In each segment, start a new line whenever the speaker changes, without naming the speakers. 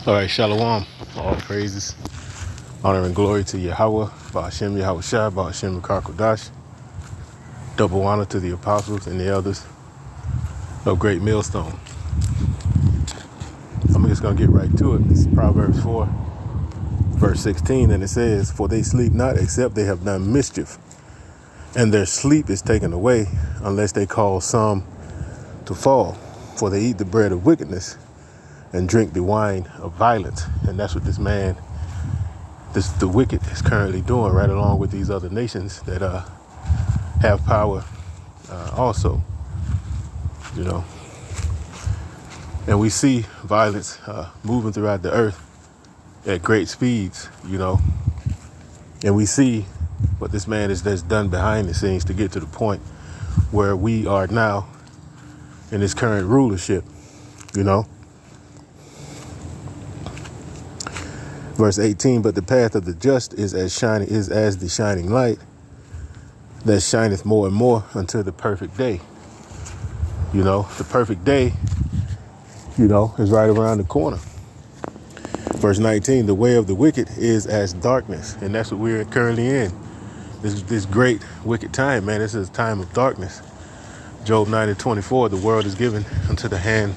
All right, Shalom. All praises, honor, and glory to Yahweh, Ba'ashem Yahweh Shai, Ba'ashem Rakar Kodash. Double honor to the apostles and the elders of Great Millstone. I'm just going to get right to it. This is Proverbs 4, verse 16, and it says, "For they sleep not except they have done mischief, and their sleep is taken away unless they cause some to fall. For they eat the bread of wickedness and drink the wine of violence." And that's what the wicked is currently doing, right along with these other nations that have power also, you know. And we see violence moving throughout the earth at great speeds, you know. And we see what this man that's done behind the scenes to get to the point where we are now in this current rulership, you know. Verse 18, "But the path of the just is as the shining light that shineth more and more until the perfect day." You know, the perfect day, you know, is right around the corner. Verse 19, "The way of the wicked is as darkness." And that's what we're currently in. This great wicked time, man. This is a time of darkness. Job 9:24, "The world is given unto the hand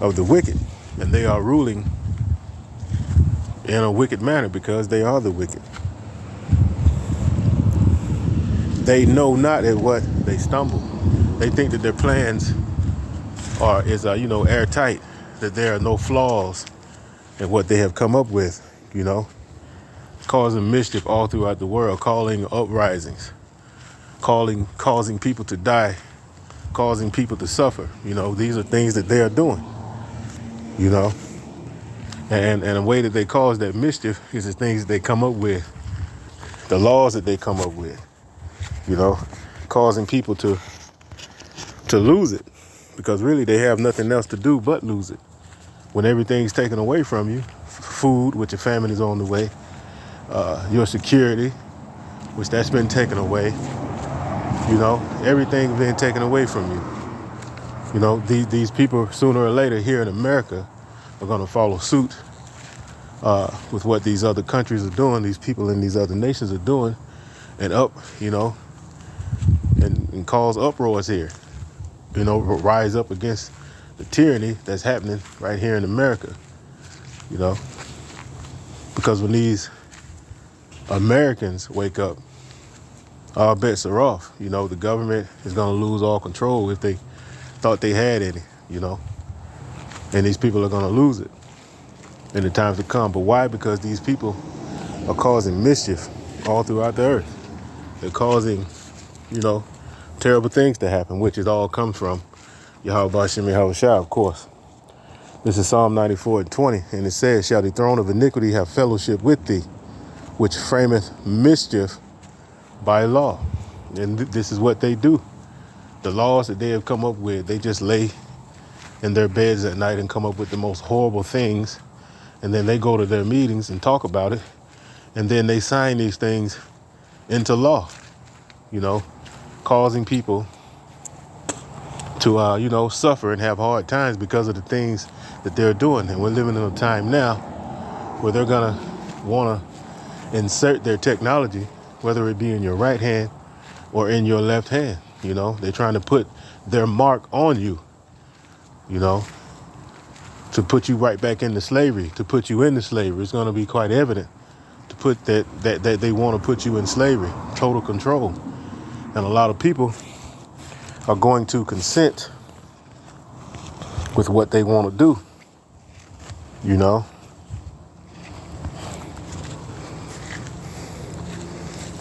of the wicked, and they are ruling in a wicked manner because they are the wicked. They know not at what they stumble." They think that their plans is airtight, that there are no flaws in what they have come up with, you know, causing mischief all throughout the world, causing uprisings, causing people to die, causing people to suffer. You know, these are things that they are doing, you know. And the way that they cause that mischief is the things that they come up with, the laws that they come up with, you know, causing people to lose it, because really they have nothing else to do but lose it. When everything's taken away from you, food, which your famine is on the way, your security, which that's been taken away, you know, everything's been taken away from you. You know, these people sooner or later here in America are going to follow suit with what these other countries are doing, these people in these other nations are doing, and and cause uproars here, you know, rise up against the tyranny that's happening right here in America, you know, because when these Americans wake up, all bets are off. You know, the government is going to lose all control if they thought they had any, you know, and these people are going to lose it in the times to come. But why? Because these people are causing mischief all throughout the earth. They're causing, you know, terrible things to happen, which it all comes from Yahweh Ba'ashem Yahweh Shai, of course. This is Psalm 94:20, and it says, "Shall the throne of iniquity have fellowship with thee, which frameth mischief by law?" And this is what they do. The laws that they have come up with, they just lay in their beds at night and come up with the most horrible things. And then they go to their meetings and talk about it. And then they sign these things into law, you know, causing people to, suffer and have hard times because of the things that they're doing. And we're living in a time now where they're going to want to insert their technology, whether it be in your right hand or in your left hand. You know, they're trying to put their mark on you, you know, to put you right back into slavery, to put you into slavery. It's going to be quite evident to put that they want to put you in slavery, total control. And a lot of people are going to consent with what they want to do, you know.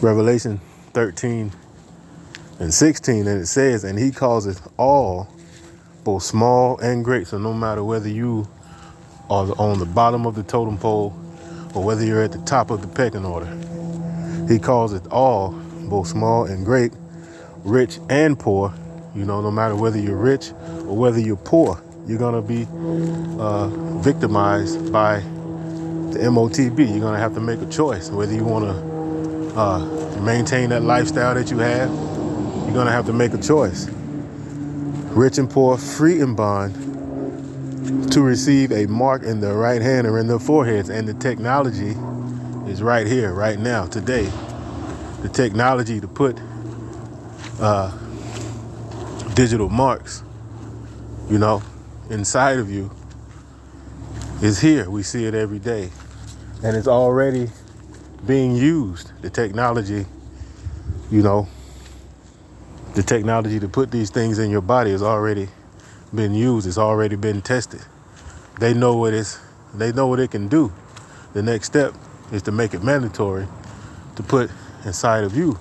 Revelation 13:16, and it says, "And he causeth all, both small and great." So no matter whether you are on the bottom of the totem pole or whether you're at the top of the pecking order, he causeth all, both small and great, rich and poor. You know, no matter whether you're rich or whether you're poor, you're going to be victimized by the MOTB. You're going to have to make a choice whether you want to maintain that lifestyle that you have. You're going to have to make a choice. Rich and poor, free and bond, to receive a mark in their right hand or in their foreheads. And the technology is right here, right now, today. The technology to put digital marks, inside of you is here. We see it every day. And it's already being used. The technology, the technology to put these things in your body has already been used. It's already been tested. They know what it can do. The next step is to make it mandatory to put inside of you,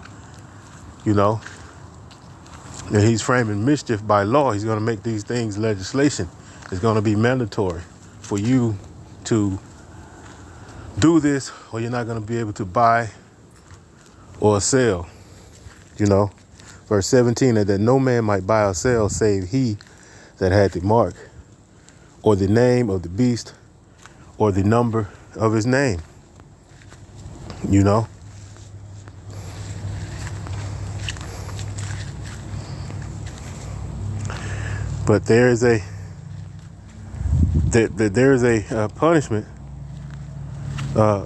And he's framing mischief by law. He's going to make these things legislation. It's going to be mandatory for you to do this, or you're not going to be able to buy or sell. Verse 17, and that no man might buy or sell save he that had the mark, or the name of the beast, or the number of his name. But there is a punishment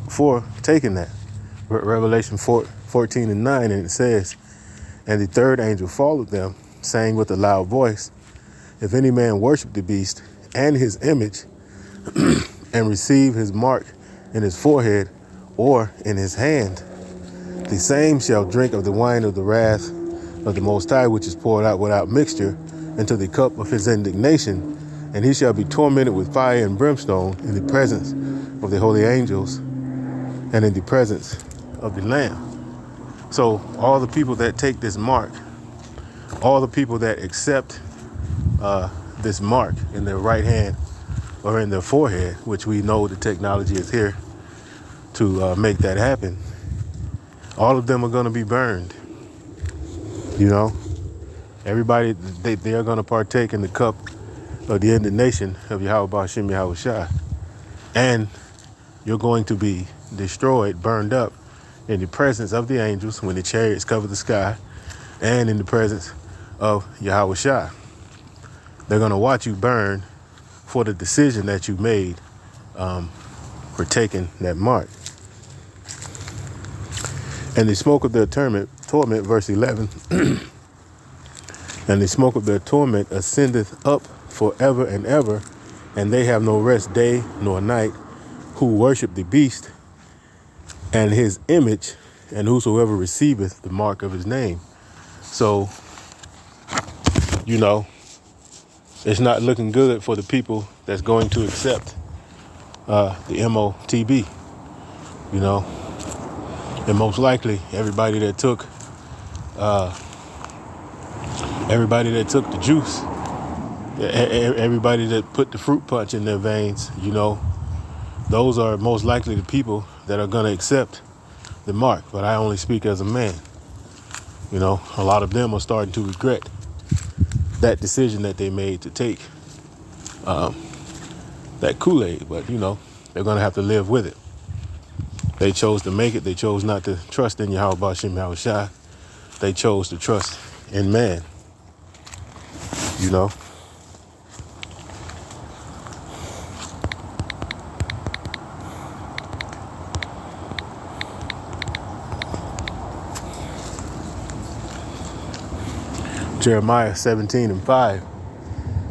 for taking that. Revelation 14 and 9, and it says, and the third angel followed them, saying with a loud voice, if any man worship the beast and his image and receive his mark in his forehead or in his hand, the same shall drink of the wine of the wrath of the Most High, which is poured out without mixture into the cup of his indignation, and he shall be tormented with fire and brimstone in the presence of the holy angels and in the presence of the Lamb. So all the people that take this mark, all the people that accept this mark in their right hand or in their forehead, which we know the technology is here to make that happen, all of them are going to be burned. Everybody, they are going to partake in the cup of the indignation of Yahweh Ba'ashem Yahweh Shai. And you're going to be destroyed, burned up in the presence of the angels when the chariots cover the sky, and in the presence of Yahweh Shai. They're going to watch you burn for the decision that you made for taking that mark. And the smoke of their torment, verse 11, and the smoke of their torment ascendeth up forever and ever, and they have no rest day nor night, who worship the beast and his image, and whosoever receiveth the mark of his name. So, it's not looking good for the people that's going to accept the MOTB, and most likely everybody that took the juice, everybody that put the fruit punch in their veins, those are most likely the people that are going to accept the mark. But I only speak as a man. A lot of them are starting to regret that decision that they made to take that Kool-Aid. But, they're going to have to live with it. They chose to make it. They chose not to trust in Yahweh Ba'ashem Yahweh Shai. They chose to trust in man. Jeremiah 17 and 5.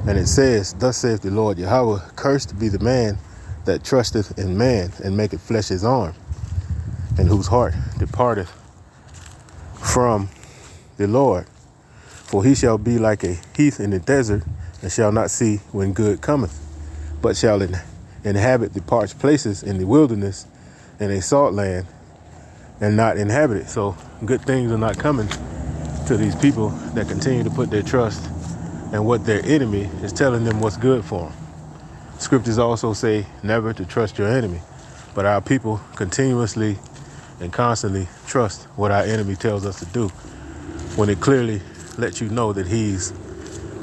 And it says, thus saith the Lord Yahweh, cursed be the man that trusteth in man, and maketh flesh his arm, and whose heart departeth from the Lord. For he shall be like a heath in the desert, and shall not see when good cometh, but shall inhabit the parched places in the wilderness, in a salt land, and not inhabit it. So good things are not coming to these people that continue to put their trust in what their enemy is telling them what's good for them. Scriptures also say never to trust your enemy, but our people continuously and constantly trust what our enemy tells us to do, when it clearly lets you know that he's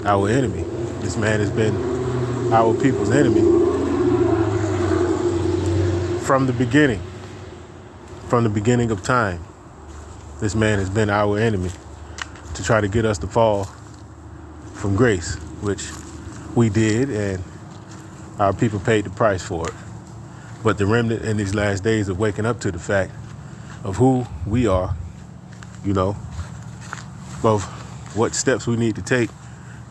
our enemy. This man has been our people's enemy from the beginning of time. This man has been our enemy to try to get us to fall from grace, which we did, and Our people paid the price for it. But the remnant in these last days are waking up to the fact of who we are, you know, of what steps we need to take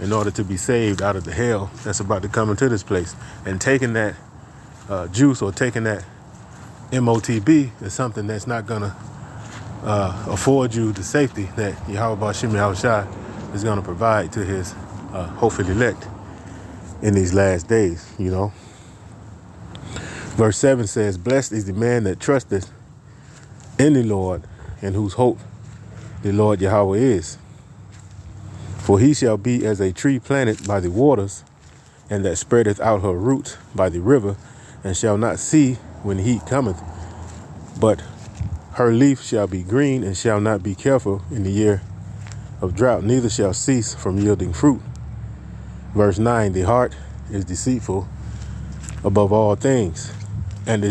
in order to be saved out of the hell that's about to come into this place. And taking that juice or taking that MOTB is something that's not going to afford you the safety that Yahweh Bashim Yahushua is going to provide to his hopefully elect in these last days, you know. Verse 7 says, blessed is the man that trusteth in the Lord, and whose hope the Lord Yahweh is. For he shall be as a tree planted by the waters, and that spreadeth out her roots by the river, and shall not see when heat cometh, but her leaf shall be green, and shall not be careful in the year of drought, neither shall cease from yielding fruit. Verse 9, the heart is deceitful above all things, and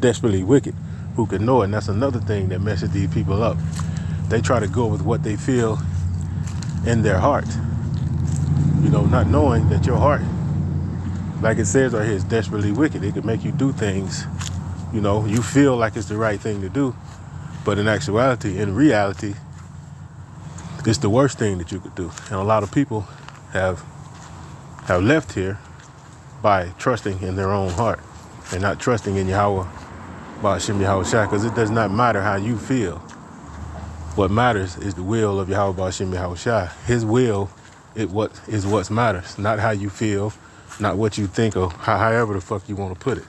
desperately wicked. Who can know it? And that's another thing that messes these people up. They try to go with what they feel in their heart, you know, not knowing that your heart, like it says right here, is desperately wicked. It could make you do things, you know, you feel like it's the right thing to do, but in actuality, in reality, it's the worst thing that you could do. And a lot of people have left here by trusting in their own heart and not trusting in Yahweh Ba'ashim Yahushua, because it does not matter how you feel. What matters is the will of Yahweh Ba'ashim Yahushua. His will is what matters, not how you feel, not what you think, or however the fuck you want to put it.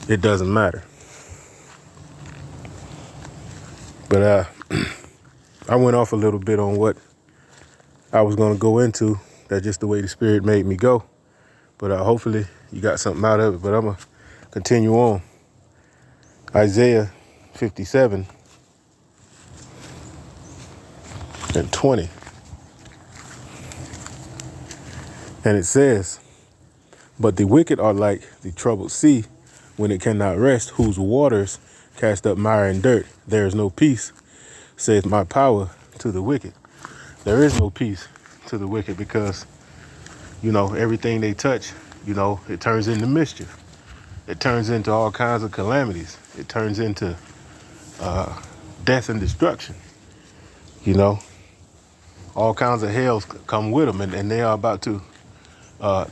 It doesn't matter. But I went off a little bit on what I was going to go into. That's just the way the Spirit made me go. But hopefully you got something out of it. But I'm going to continue on. Isaiah 57 and 20. And it says, but the wicked are like the troubled sea when it cannot rest, whose waters cast up mire and dirt. There is no peace, saith my power, to the wicked. There is no peace to the wicked because, you know, everything they touch, you know, it turns into mischief. It turns into all kinds of calamities. It turns into death and destruction. You know, all kinds of hells come with them, and they are about to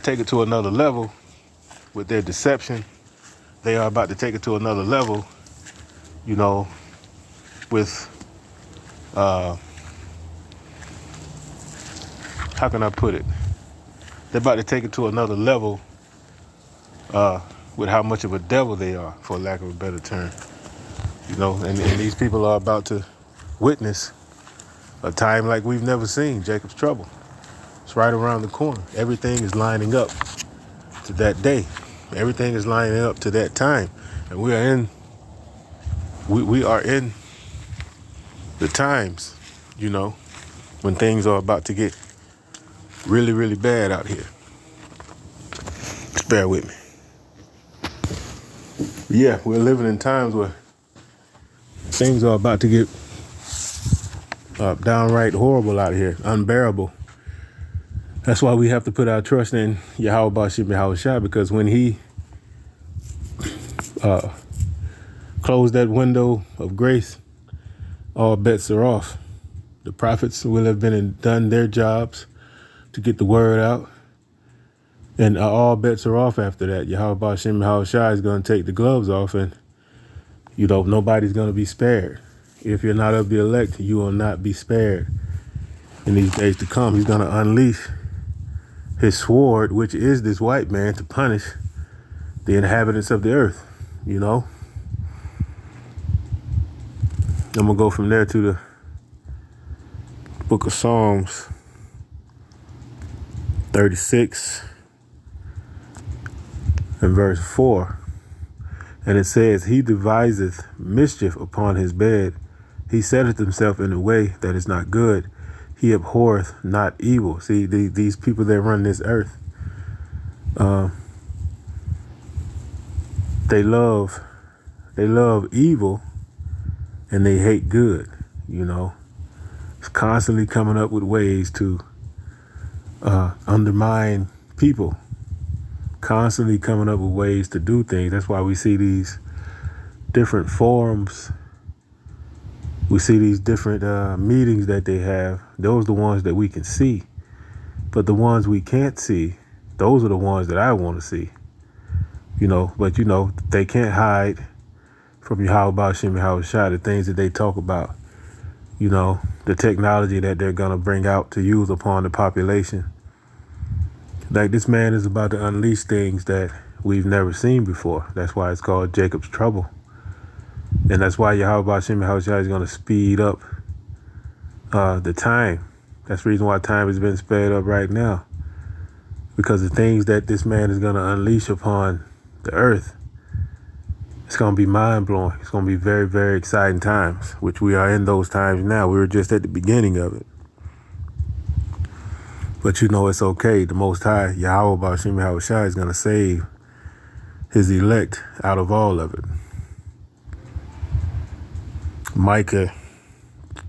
take it to another level with their deception. They are about to take it to another level, you know, with, how can I put it? They're about to take it to another level with how much of a devil they are, for lack of a better term. You know, and these people are about to witness a time like we've never seen, Jacob's trouble. It's right around the corner. Everything is lining up to that day. Everything is lining up to that time. And we are in the times, you know, when things are about to get really, really bad out here. Just bear with me. Yeah, we're living in times where things are about to get downright horrible out here, unbearable. That's why we have to put our trust in Yahweh Ba'ashim Yahushua, because when he closed that window of grace, all bets are off. The prophets will have been and done their jobs to get the word out, and all bets are off after that. Yahweh Ba'ashim Yahushua is going to take the gloves off, and, you know, nobody's going to be spared. If you're not of the elect, you will not be spared in these days to come. He's going to unleash his sword, which is this white man, to punish the inhabitants of the earth, you know. I'm going to go from there to the book of Psalms 36 and verse 4. And it says, he deviseth mischief upon his bed. He setteth himself in a way that is not good. He abhorreth not evil. See, these people that run this earth, they love evil and they hate good, you know. It's constantly coming up with ways to undermine people, constantly coming up with ways to do things. That's why we see these different forums. We see these different meetings that they have. Those are the ones that we can see. But the ones we can't see, those are the ones that I want to see. But they can't hide from Yahweh Shem Yahweh Shai, the things that they talk about. The technology that they're going to bring out to use upon the population. Like, this man is about to unleash things that we've never seen before. That's why it's called Jacob's Trouble. And that's why Yahweh Shem Yahweh Shai is going to speed up the time. That's the reason why time has been sped up right now. Because the things that this man is going to unleash upon the earth, it's going to be mind-blowing. It's going to be very, very exciting times, which we are in those times now. We were just at the beginning of it. But it's okay. The Most High, Yahweh Ba'ashem Yahweh Shai, is going to save his elect out of all of it. Micah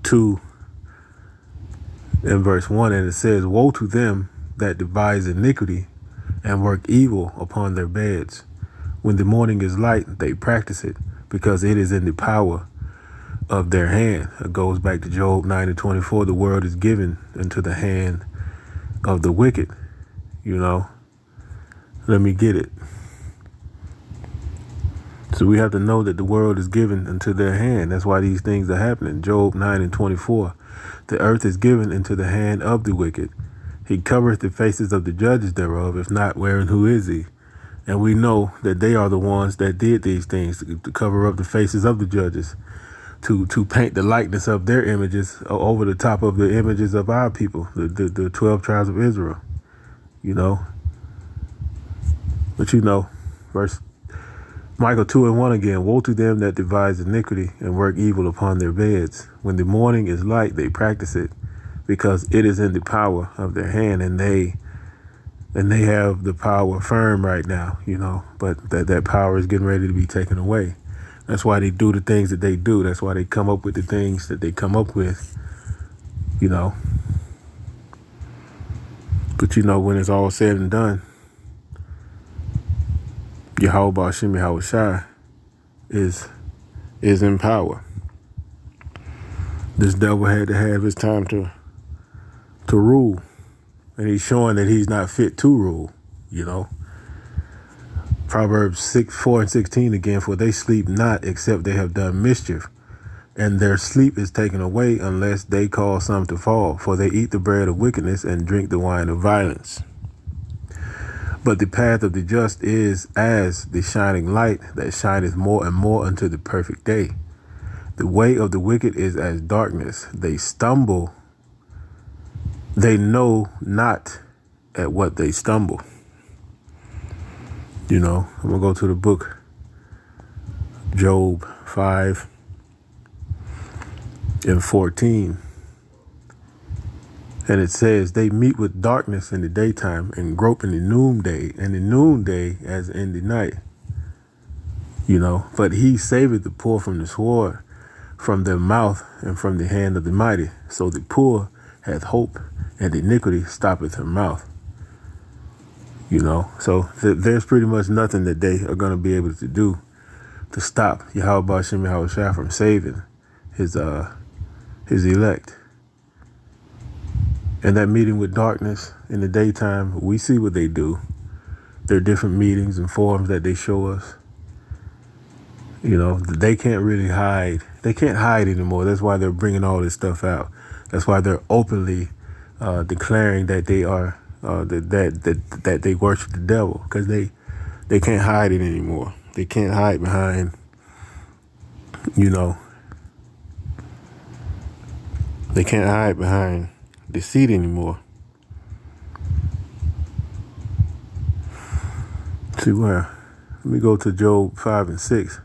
2 in verse 1, and it says, "Woe to them that devise iniquity and work evil upon their beds. When the morning is light, they practice it, because it is in the power of their hand." It goes back to Job 9:24. The world is given into the hand of the wicked. Let me get it. So we have to know that the world is given into their hand. That's why these things are happening. Job 9:24. The earth is given into the hand of the wicked. He covereth the faces of the judges thereof. If not, wherein who is he? And we know that they are the ones that did these things, to cover up the faces of the judges, to paint the likeness of their images over the top of the images of our people, the 12 tribes of Israel. But verse Micah 2:1 again, "Woe to them that devise iniquity and work evil upon their beds. When the morning is light, they practice it, because it is in the power of their hand." And they have the power firm right now, but that power is getting ready to be taken away. That's why they do the things that they do. That's why they come up with the things that they come up with, But when it's all said and done, Yahweh Ba'ashem Yahweh Shai is in power. This devil had to have his time to rule. And he's showing that he's not fit to rule, Proverbs 4:16 again, "For they sleep not, except they have done mischief. And their sleep is taken away, unless they cause some to fall. For they eat the bread of wickedness and drink the wine of violence. But the path of the just is as the shining light that shineth more and more unto the perfect day. The way of the wicked is as darkness. They stumble. They know not at what they stumble." I'm going to go to the book, Job 5:14. And it says, "They meet with darkness in the daytime and grope in the noonday, and the noonday as in the night. But he saveth the poor from the sword, from their mouth, and from the hand of the mighty. So the poor hath hope, and iniquity stoppeth her mouth." So there's pretty much nothing that they are going to be able to do to stop Yahweh Ba'ashem Yahweh Shai from saving his elect. And that meeting with darkness in the daytime, we see what they do. There are different meetings and forums that they show us. They can't really hide. They can't hide anymore. That's why they're bringing all this stuff out. That's why they're openly declaring that they are that they worship the devil, because they can't hide it anymore. They can't hide behind, they can't hide behind deceit anymore. See where? Let me go to Job 5:6.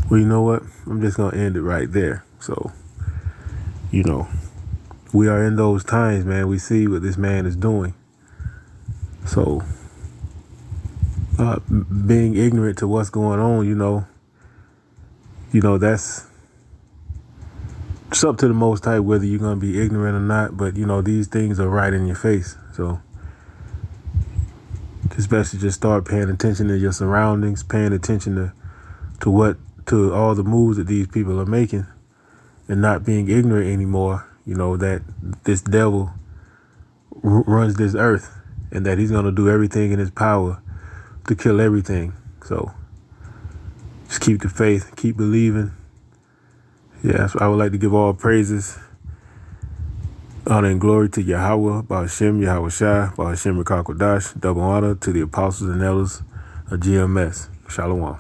Well, you know what? I'm just going to end it right there. So, we are in those times, man. We see what this man is doing. So, being ignorant to what's going on, that's it's up to the Most High whether you're going to be ignorant or not. But, these things are right in your face. So it's best to just start paying attention to your surroundings, paying attention to all the moves that these people are making, and not being ignorant anymore, that this devil runs this earth and that he's going to do everything in his power to kill everything. So just keep the faith, keep believing. Yes, I would like to give all praises, honor and glory to Yahweh, Ba'ashem, Yahweh Shai, Ba'ashem Rakakwadash, double honor to the apostles and elders of GMS. Shalom.